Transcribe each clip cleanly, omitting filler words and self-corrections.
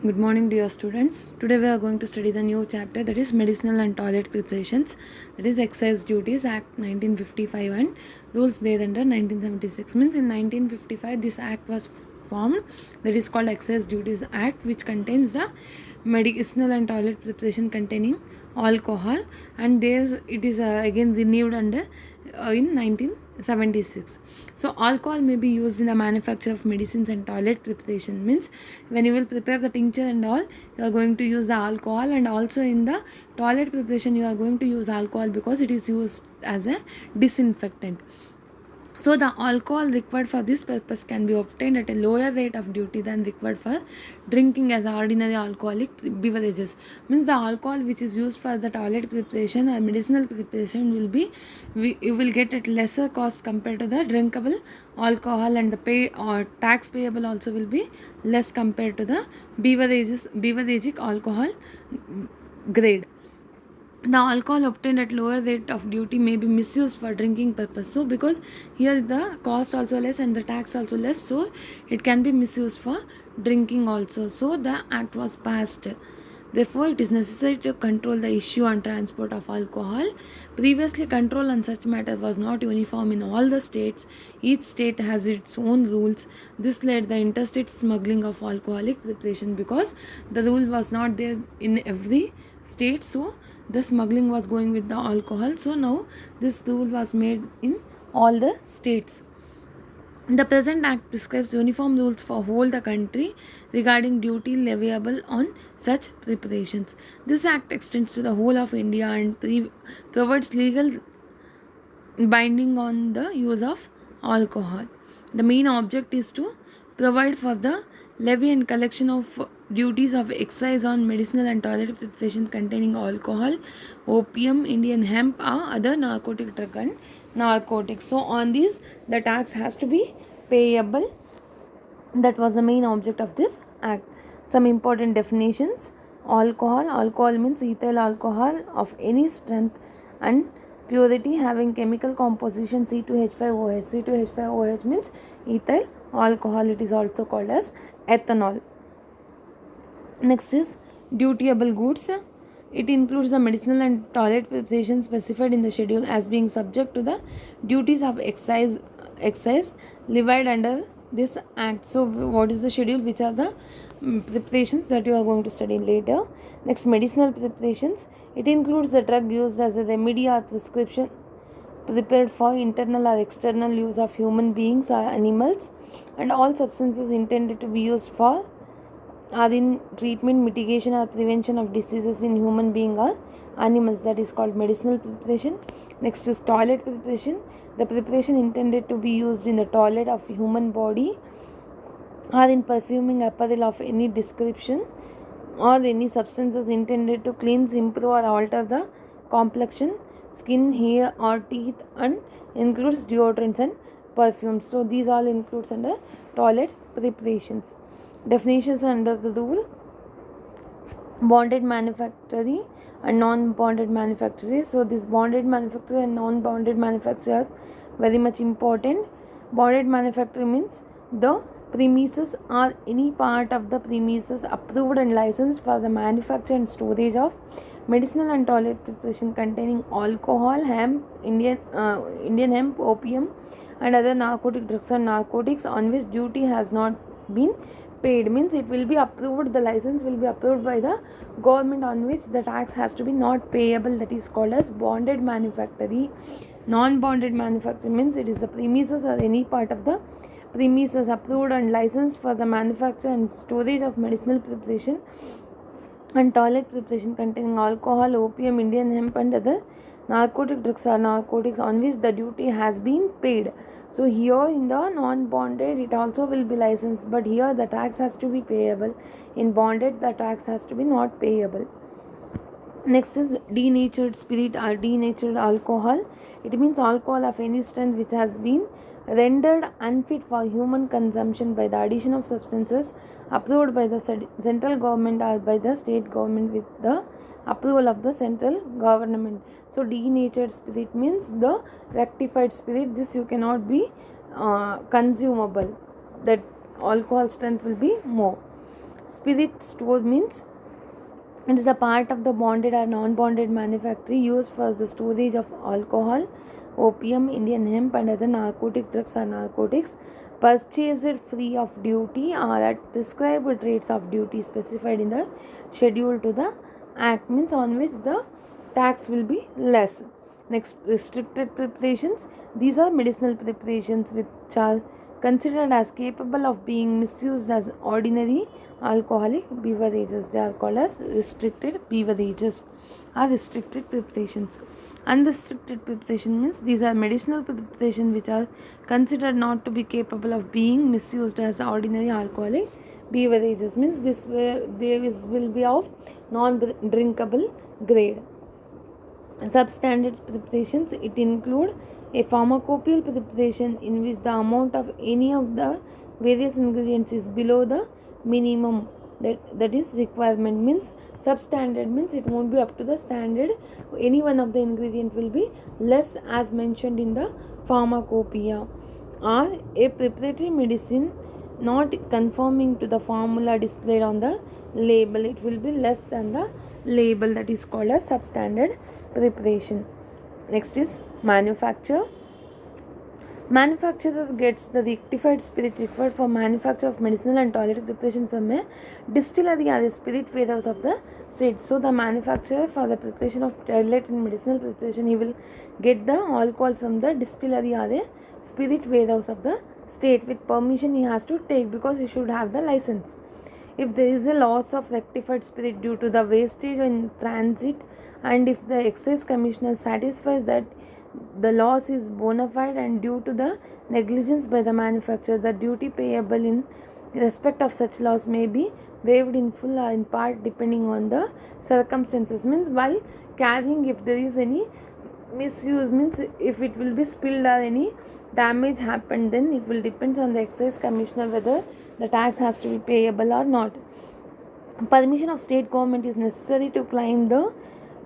Good morning, dear students. Today we are going to study the new chapter, that is Medicinal and Toilet Preparations, that is Excise Duties Act 1955 and rules thereunder 1976. Means in 1955 this act was formed, that is called Excise Duties Act, which contains the medicinal and toilet preparation containing alcohol, and it is again renewed under in 1976. So alcohol may be used in the manufacture of medicines and toilet preparation. Means when you will prepare the tincture and all, you are going to use the alcohol, and also in the toilet preparation you are going to use alcohol because it is used as a disinfectant. So the alcohol required for this purpose can be obtained at a lower rate of duty than required for drinking as ordinary alcoholic beverages. Means the alcohol which is used for the toilet preparation or medicinal preparation you will get at lesser cost compared to the drinkable alcohol, and the pay or tax payable also will be less compared to the beverage alcohol grade. The alcohol obtained at lower rate of duty may be misused for drinking purpose. So because here the cost also less and the tax also less, so it can be misused for drinking also. So the act was passed. Therefore, it is necessary to control the issue and transport of alcohol. Previously, control on such matter was not uniform in all the states. Each state has its own rules. This led the interstate smuggling of alcoholic preparation because the rule was not there in every state. So the smuggling was going with the alcohol. So now this rule was made in all the states. The present act prescribes uniform rules for whole the country regarding duty leviable on such preparations. This act extends to the whole of India and provides legal binding on the use of alcohol. The main object is to provide for the levy and collection of duties of excise on medicinal and toilet preparations containing alcohol, opium, Indian hemp, or other narcotic drug and narcotics. So on these the tax has to be payable. That was the main object of this act. Some important definitions: alcohol means ethyl alcohol of any strength and purity having chemical composition C2H5OH. C2H5OH means ethyl alcohol. It is also called as ethanol. Next is dutiable goods. It includes the medicinal and toilet preparation specified in the schedule as being subject to the duties of excise levied under this act. So what is the schedule? Which are the preparations that you are going to study later. Next, medicinal preparations. It includes the drug used as a remedy or prescription prepared for internal or external use of human beings or animals, and all substances intended to be used for are in treatment, mitigation or prevention of diseases in human being or animals. That is called medicinal preparation. Next is toilet preparation. The preparation intended to be used in the toilet of human body or in perfuming apparel of any description, or any substances intended to cleanse, improve or alter the complexion, skin, hair or teeth, and includes deodorants and perfumes. So these all includes under toilet preparations. Definitions under the rule: bonded manufactory and non-bonded manufactory. So this bonded manufacturer and non-bonded manufacturer are very much important. Bonded manufacturer means the premises or any part of the premises approved and licensed for the manufacture and storage of medicinal and toilet preparation containing alcohol, hemp, Indian hemp, opium and other narcotic drugs and narcotics on which duty has not been paid. Means it will be approved, the license will be approved by the government on which the tax has to be not payable. That is called as bonded manufactory. Non-bonded manufacturer means it is the premises or any part of the premises approved and licensed for the manufacture and storage of medicinal preparation and toilet preparation containing alcohol, opium, Indian hemp and other narcotic drugs or narcotics on which the duty has been paid. So here in the non-bonded it also will be licensed, but here the tax has to be payable. In bonded the tax has to be not payable. Next is denatured spirit or denatured alcohol. It means alcohol of any strength which has been rendered unfit for human consumption by the addition of substances approved by the central government or by the state government with the approval of the central government. So denatured spirit means the rectified spirit. This you cannot be consumable. That alcohol strength will be more. Spirit store means it is a part of the bonded or non-bonded manufactory used for the storage of alcohol, opium, Indian hemp and other narcotic drugs or narcotics purchased free of duty or at prescribed rates of duty specified in the schedule to the act, means on which the tax will be less. Next, restricted preparations. These are medicinal preparations which are considered as capable of being misused as ordinary alcoholic beverages. They are called as restricted beverages or restricted preparations. Unrestricted preparation means these are medicinal preparations which are considered not to be capable of being misused as ordinary alcoholic beverages, means this will be of non-drinkable grade. Substandard preparations, it include a pharmacopoeial preparation in which the amount of any of the various ingredients is below the minimum that is requirement, means substandard means it won't be up to the standard, any one of the ingredient will be less as mentioned in the pharmacopoeia. Or a preparatory medicine not conforming to the formula displayed on the label, it will be less than the label, that is called as substandard preparation. Next is manufacture. Manufacturer gets the rectified spirit required for manufacture of medicinal and toilet preparation from a distillery or a spirit warehouse of the state. So the manufacturer for the preparation of toilet and medicinal preparation, he will get the alcohol from the distillery or a spirit warehouse of the state. With permission he has to take, because he should have the license. If there is a loss of rectified spirit due to the wastage in transit, and if the excise commissioner satisfies that the loss is bona fide and due to the negligence by the manufacturer, the duty payable in respect of such loss may be waived in full or in part depending on the circumstances. Means while carrying, if there is any misuse, means if it will be spilled or any damage happened, then it will depend on the excise commissioner whether the tax has to be payable or not. Permission of state government is necessary to claim the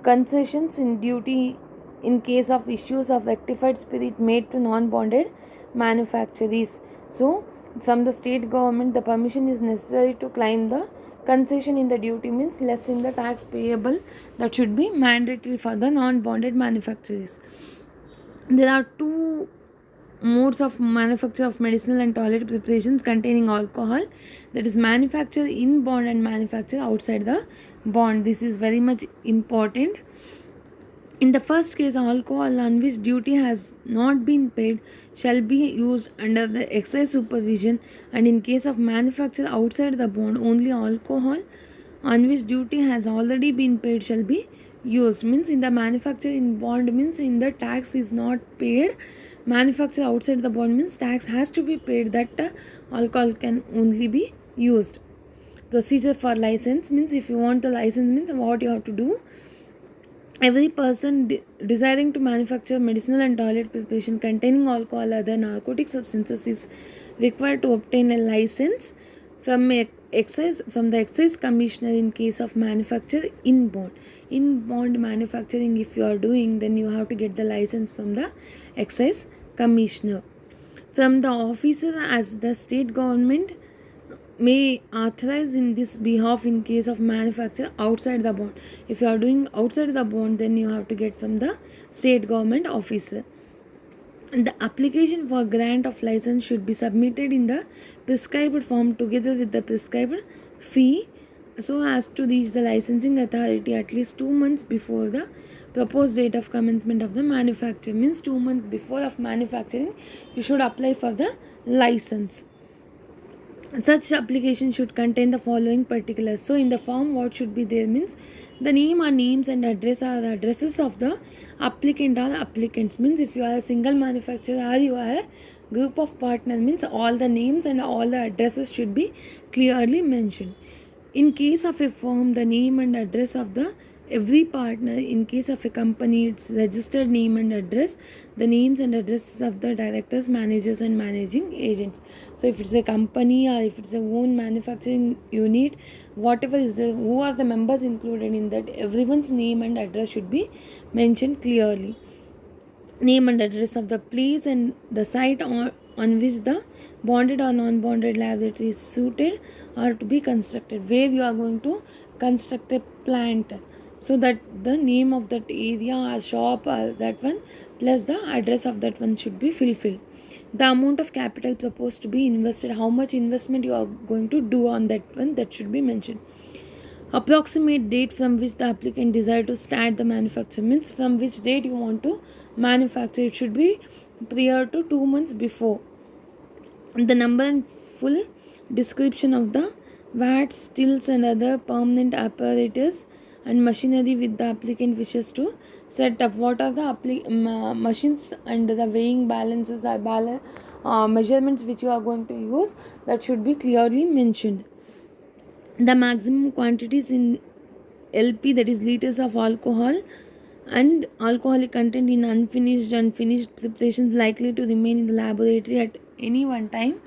concessions in duty in case of issues of rectified spirit made to non-bonded manufacturers. So from the state government the permission is necessary to claim the concession in the duty, means less in the tax payable, that should be mandatory for the non-bonded manufacturers. There are two modes of manufacture of medicinal and toilet preparations containing alcohol, that is manufacture in bond and manufacture outside the bond. This is very much important. In the first case, alcohol on which duty has not been paid shall be used under the excise supervision, and in case of manufacture outside the bond, only alcohol on which duty has already been paid shall be used. Means in the manufacture in bond, means in the tax is not paid. Manufacture outside the bond means tax has to be paid, that alcohol can only be used. Procedure for license means if you want the license, means what you have to do. Every person desiring to manufacture medicinal and toilet preparation containing alcohol or other narcotic substances is required to obtain a license from the excise commissioner in case of manufacture in bond. In bond manufacturing if you are doing, then you have to get the license from the excise commissioner. From the officer, as the state government may authorize in this behalf in case of manufacture outside the bond. If you are doing outside the bond, then you have to get from the state government officer. And the application for grant of license should be submitted in the prescribed form together with the prescribed fee, so as to reach the licensing authority at least 2 months before the proposed date of commencement of the manufacture. Means 2 months before of manufacturing you should apply for the license. Such application should contain the following particulars. So in the form what should be there means the name or names and address are the addresses of the applicant or applicants. Means if you are a single manufacturer or you are a group of partners, means all the names and all the addresses should be clearly mentioned. In case of a firm, the name and address of the every partner. In case of a company, its registered name and address, the names and addresses of the directors, managers and managing agents. So if it's a company or if it's a own manufacturing unit, whatever is there, who are the members included in that, everyone's name and address should be mentioned clearly. Name and address of the place and the site on which the bonded or non-bonded laboratory is suited or to be constructed, where you are going to construct a plant. So that the name of that area or shop or that one plus the address of that one should be fulfilled. The amount of capital proposed to be invested, how much investment you are going to do on that one, that should be mentioned. Approximate date from which the applicant desire to start the manufacture, means from which date you want to manufacture. It should be prior to 2 months before. The number and full description of the vats, stills and other permanent apparatus and machinery with the applicant wishes to set up. What are the machines and the weighing balances or measurements which you are going to use, that should be clearly mentioned. The maximum quantities in LP, that is liters of alcohol, and alcoholic content in unfinished and finished preparations likely to remain in the laboratory at any one time,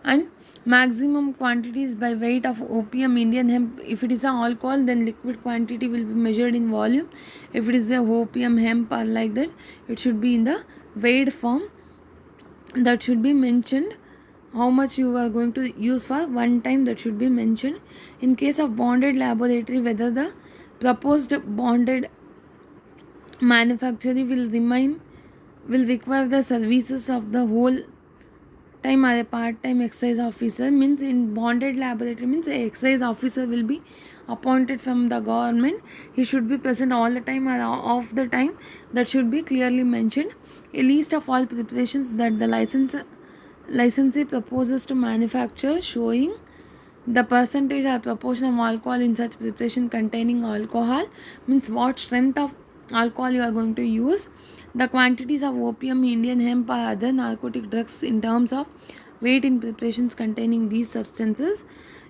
and maximum quantities by weight of opium, Indian hemp. If it is an alcohol, then liquid quantity will be measured in volume. If it is a opium, hemp or like that, it should be in the weighed form. That should be mentioned. How much you are going to use for one time, that should be mentioned. In case of bonded laboratory, whether the proposed bonded manufacturer will require the services of the whole time or a part-time excise officer. Means in bonded laboratory means a excise officer will be appointed from the government. He should be present all the time or off the time, that should be clearly mentioned. A list of all preparations that the licensee proposes to manufacture, showing the percentage or proportion of alcohol in such preparation containing alcohol, means what strength of alcohol you are going to use, the quantities of opium, Indian hemp or other narcotic drugs in terms of weight in preparations containing these substances.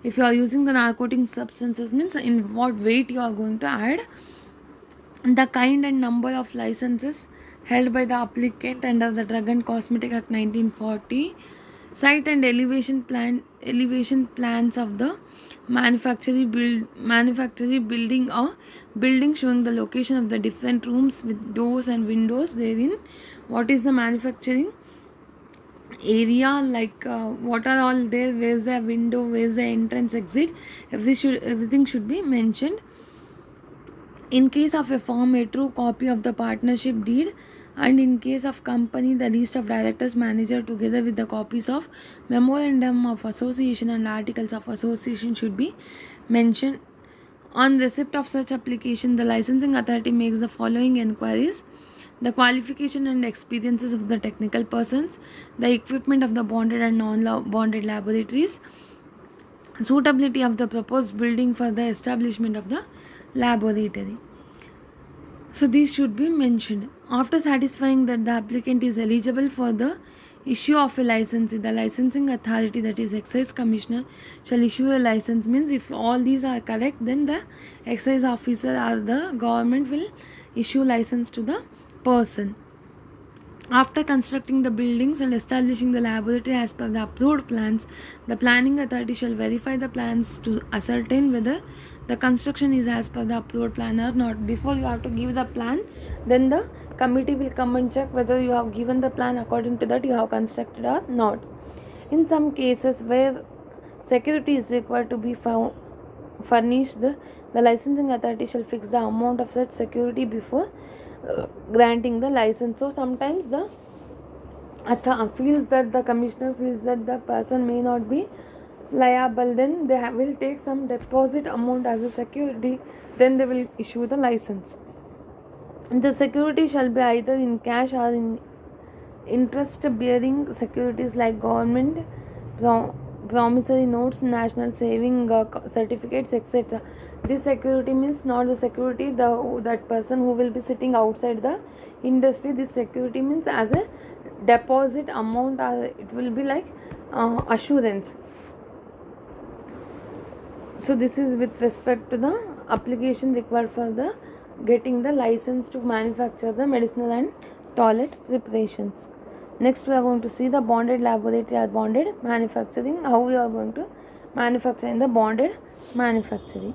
If you are using the narcotic substances, means in what weight you are going to add, the kind and number of licenses held by the applicant under the Drug and Cosmetic Act 1940, site and elevation plans of the manufacturing building or building, showing the location of the different rooms with doors and windows therein. What is the manufacturing area, like what are all there, where's the window, where's the entrance, exit, everything should be mentioned. In case of a firm, a true copy of the partnership deed, and in case of company, the list of directors, manager, together with the copies of memorandum of association and articles of association should be mentioned. On receipt of such application, the licensing authority makes the following inquiries: the qualification and experiences of the technical persons, the equipment of the bonded and non-bonded laboratories, suitability of the proposed building for the establishment of the laboratory. So these should be mentioned. After satisfying that the applicant is eligible for the issue of a license, the licensing authority, that is excise commissioner, shall issue a license. Means if all these are correct, then the excise officer or the government will issue license to the person. After constructing the buildings and establishing the laboratory as per the approved plans, the planning authority shall verify the plans to ascertain whether the construction is as per the approved plan or not. Before you have to give the plan, then the committee will come and check whether you have given the plan according to that you have constructed or not. In some cases where security is required to be furnished, the licensing authority shall fix the amount of such security before granting the license. So sometimes the commissioner feels that the person may not be liable, then they will take some deposit amount as a security, then they will issue the license. The security shall be either in cash or in interest bearing securities like government promissory notes, national saving certificates, etc. This security means not the security that person who will be sitting outside the industry. This security means as a deposit amount, or it will be like assurance. So this is with respect to the application required for the getting the license to manufacture the medicinal and toilet preparations. Next we are going to see the bonded laboratory or bonded manufacturing, how we are going to manufacture in the bonded manufacturing.